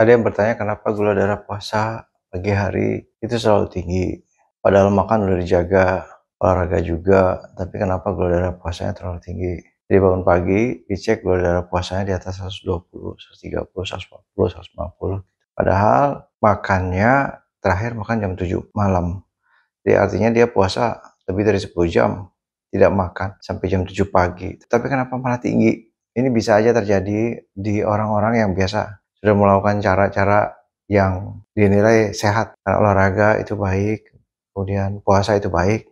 Ada yang bertanya kenapa gula darah puasa pagi hari itu selalu tinggi, padahal makan udah dijaga, olahraga juga, tapi kenapa gula darah puasanya terlalu tinggi? Jadi bangun pagi, dicek gula darah puasanya di atas 120, 130, 140, 150. Padahal makannya terakhir makan jam 7 malam. Jadi artinya dia puasa lebih dari 10 jam tidak makan sampai jam 7 pagi. Tapi kenapa malah tinggi? Ini bisa aja terjadi di orang-orang yang biasa sudah melakukan cara-cara yang dinilai sehat. Karena olahraga itu baik, kemudian puasa itu baik.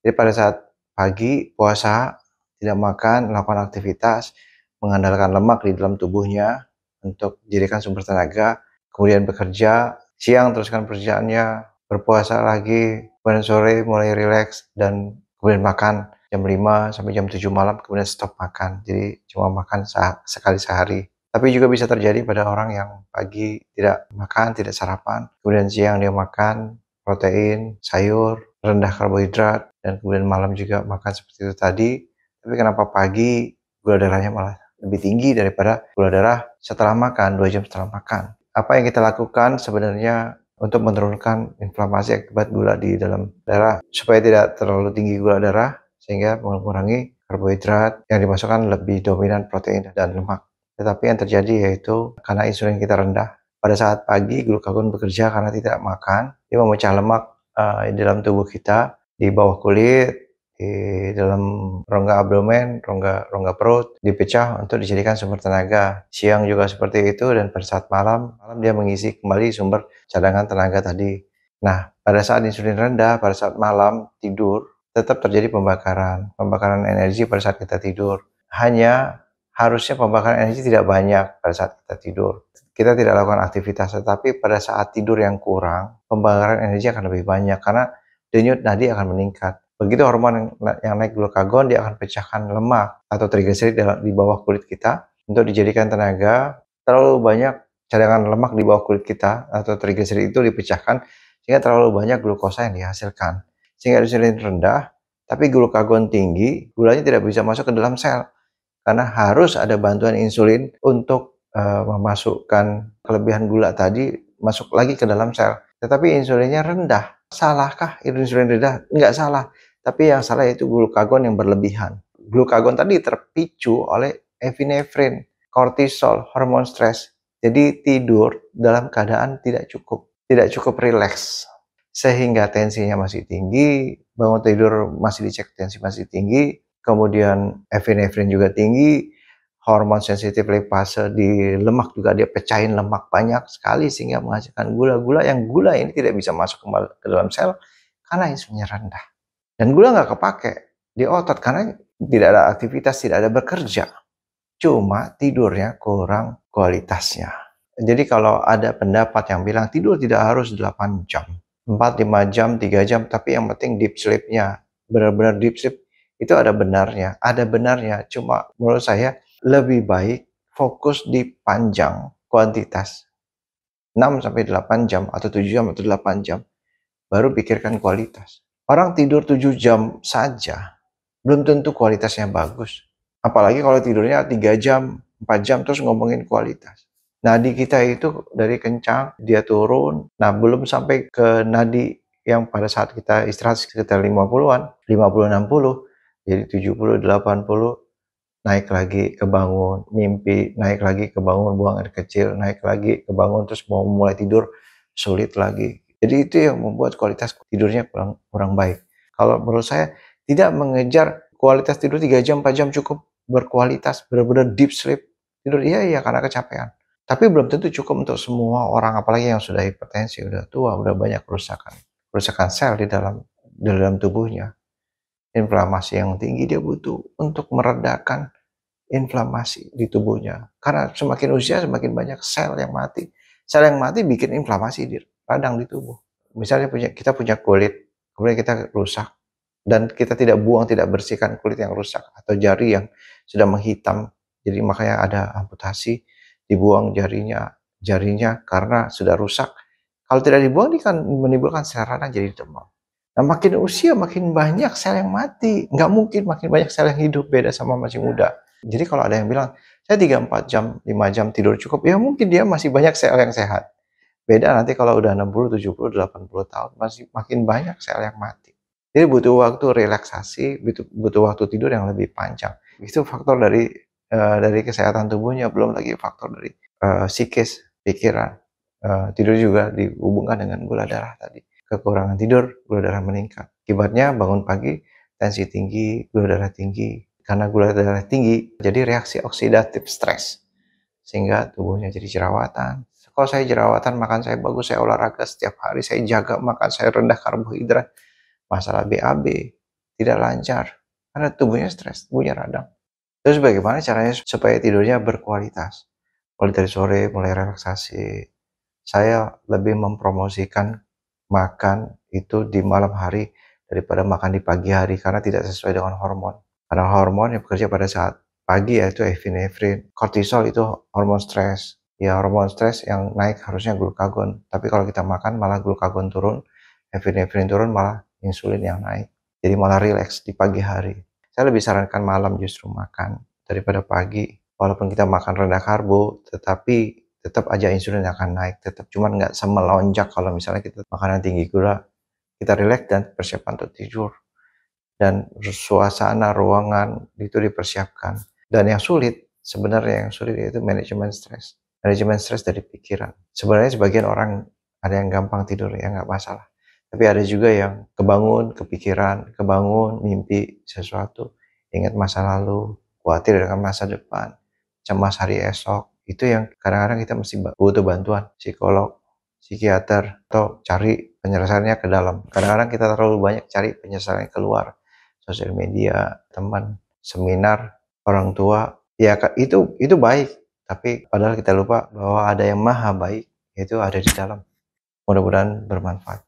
Jadi pada saat pagi puasa, tidak makan, melakukan aktivitas, mengandalkan lemak di dalam tubuhnya untuk dijadikan sumber tenaga, kemudian bekerja, siang teruskan pekerjaannya, berpuasa lagi, kemudian sore mulai rileks dan kemudian makan jam 5 sampai jam 7 malam, kemudian stop makan. Jadi cuma makan sekali sehari. Tapi juga bisa terjadi pada orang yang pagi tidak makan, tidak sarapan, kemudian siang dia makan protein, sayur, rendah karbohidrat, dan kemudian malam juga makan seperti itu tadi. Tapi kenapa pagi gula darahnya malah lebih tinggi daripada gula darah setelah makan, 2 jam setelah makan? Apa yang kita lakukan sebenarnya untuk menurunkan inflamasi akibat gula di dalam darah supaya tidak terlalu tinggi gula darah sehingga mengurangi karbohidrat yang dimasukkan lebih dominan protein dan lemak. Tetapi yang terjadi yaitu karena insulin kita rendah, pada saat pagi glukagon bekerja karena tidak makan, dia memecah lemak di dalam tubuh kita, di bawah kulit, di dalam rongga abdomen, rongga perut, dipecah untuk dijadikan sumber tenaga. Siang juga seperti itu, dan pada saat malam dia mengisi kembali sumber cadangan tenaga tadi. Nah, pada saat insulin rendah, pada saat malam tidur, tetap terjadi pembakaran energi pada saat kita tidur. Hanya harusnya pembakaran energi tidak banyak pada saat kita tidur. Kita tidak lakukan aktivitas, tetapi pada saat tidur yang kurang, pembakaran energi akan lebih banyak karena denyut nadi akan meningkat. Begitu hormon yang naik glukagon, dia akan pecahkan lemak atau trigliserid di bawah kulit kita untuk dijadikan tenaga. Terlalu banyak cadangan lemak di bawah kulit kita atau trigliserid itu dipecahkan sehingga terlalu banyak glukosa yang dihasilkan. Sehingga insulin rendah, tapi glukagon tinggi, gulanya tidak bisa masuk ke dalam sel. Karena harus ada bantuan insulin untuk memasukkan kelebihan gula tadi masuk lagi ke dalam sel. Tetapi insulinnya rendah. Salahkah insulin rendah? Enggak salah. Tapi yang salah yaitu glukagon yang berlebihan. Glukagon tadi terpicu oleh epinefrin, kortisol, hormon stres. Jadi tidur dalam keadaan tidak cukup rileks. Sehingga tensinya masih tinggi, bangun tidur masih dicek tensi masih tinggi, kemudian epinefrin juga tinggi, hormon sensitif lipase di lemak juga dia pecahin lemak banyak sekali sehingga menghasilkan gula-gula yang gula ini tidak bisa masuk kembali ke dalam sel karena insulinnya rendah. Dan gula nggak kepake di otot karena tidak ada aktivitas, tidak ada bekerja. Cuma tidurnya kurang kualitasnya. Jadi kalau ada pendapat yang bilang tidur tidak harus 8 jam, 4, 5 jam, 3 jam, tapi yang penting deep sleep-nya, benar-benar deep sleep, itu ada benarnya. Ada benarnya, cuma menurut saya lebih baik fokus di panjang kuantitas. 6-8 jam, atau 7 jam, atau 8 jam. Baru pikirkan kualitas. Orang tidur 7 jam saja, belum tentu kualitasnya bagus. Apalagi kalau tidurnya 3 jam, 4 jam, terus ngomongin kualitas. Nadi kita itu dari kencang, dia turun. Nah, belum sampai ke nadi yang pada saat kita istirahat sekitar 50-an, 50-60, jadi 70, 80, naik lagi, kebangun, mimpi, naik lagi, kebangun, buang air kecil, naik lagi, kebangun, terus mau mulai tidur, sulit lagi. Jadi itu yang membuat kualitas tidurnya kurang baik. Kalau menurut saya, tidak mengejar kualitas tidur 3 jam, 4 jam cukup berkualitas, benar-benar deep sleep. Tidur iya karena kecapean. Tapi belum tentu cukup untuk semua orang, apalagi yang sudah hipertensi, udah tua, udah banyak kerusakan sel di dalam tubuhnya. Inflamasi yang tinggi dia butuh untuk meredakan inflamasi di tubuhnya. Karena semakin usia semakin banyak sel yang mati. Sel yang mati bikin inflamasi di radang di tubuh. Misalnya kita punya kulit, kemudian kita rusak, dan kita tidak buang, tidak bersihkan kulit yang rusak, atau jari yang sudah menghitam, jadi makanya ada amputasi, dibuang jarinya karena sudah rusak. Kalau tidak dibuang, dia kan menimbulkan sel radang jadi demam. Nah, makin usia makin banyak sel yang mati. Nggak mungkin makin banyak sel yang hidup, beda sama masih muda. Jadi kalau ada yang bilang Saya 3, 4 jam, 5 jam tidur cukup, ya mungkin dia masih banyak sel yang sehat. Beda nanti kalau udah 60, 70, 80 tahun, masih makin banyak sel yang mati. Jadi butuh waktu relaksasi, butuh waktu tidur yang lebih panjang. Itu faktor dari kesehatan tubuhnya, belum lagi faktor dari, psikis, pikiran. Tidur juga dihubungkan dengan gula darah tadi. Kekurangan tidur, gula darah meningkat. Akibatnya bangun pagi, tensi tinggi, gula darah tinggi. Karena gula darah tinggi, jadi reaksi oksidatif stres. Sehingga tubuhnya jadi jerawatan. Kalau saya jerawatan, makan saya bagus, saya olahraga setiap hari, saya jaga makan saya rendah karbohidrat, masalah BAB tidak lancar karena tubuhnya stres, tubuhnya radang. Terus bagaimana caranya supaya tidurnya berkualitas? Mulai dari sore, mulai relaksasi. Saya lebih mempromosikan makan itu di malam hari daripada makan di pagi hari karena tidak sesuai dengan hormon. Karena hormon yang bekerja pada saat pagi yaitu epinefrin, kortisol itu hormon stres. Ya hormon stres yang naik harusnya glukagon, tapi kalau kita makan malah glukagon turun, epinefrin turun, malah insulin yang naik. Jadi malah rileks di pagi hari. Saya lebih sarankan malam justru makan daripada pagi. Walaupun kita makan rendah karbo, tetapi tetap aja insulin akan naik, tetap cuman nggak semelonjak kalau misalnya kita makanan tinggi gula. Kita rileks dan persiapan untuk tidur. Dan suasana ruangan itu dipersiapkan. Dan yang sulit, sebenarnya yang sulit yaitu manajemen stres. Manajemen stres dari pikiran. Sebenarnya sebagian orang ada yang gampang tidur, ya nggak masalah. Tapi ada juga yang kebangun, kepikiran, kebangun, mimpi sesuatu, ingat masa lalu, khawatir dengan masa depan, cemas hari esok. Itu yang kadang-kadang kita mesti butuh bantuan psikolog, psikiater, atau cari penyelesaiannya ke dalam. Kadang-kadang kita terlalu banyak cari penyelesaiannya keluar. Sosial media, teman, seminar, orang tua, ya itu baik. Tapi padahal kita lupa bahwa ada yang maha baik, yaitu ada di dalam. Mudah-mudahan bermanfaat.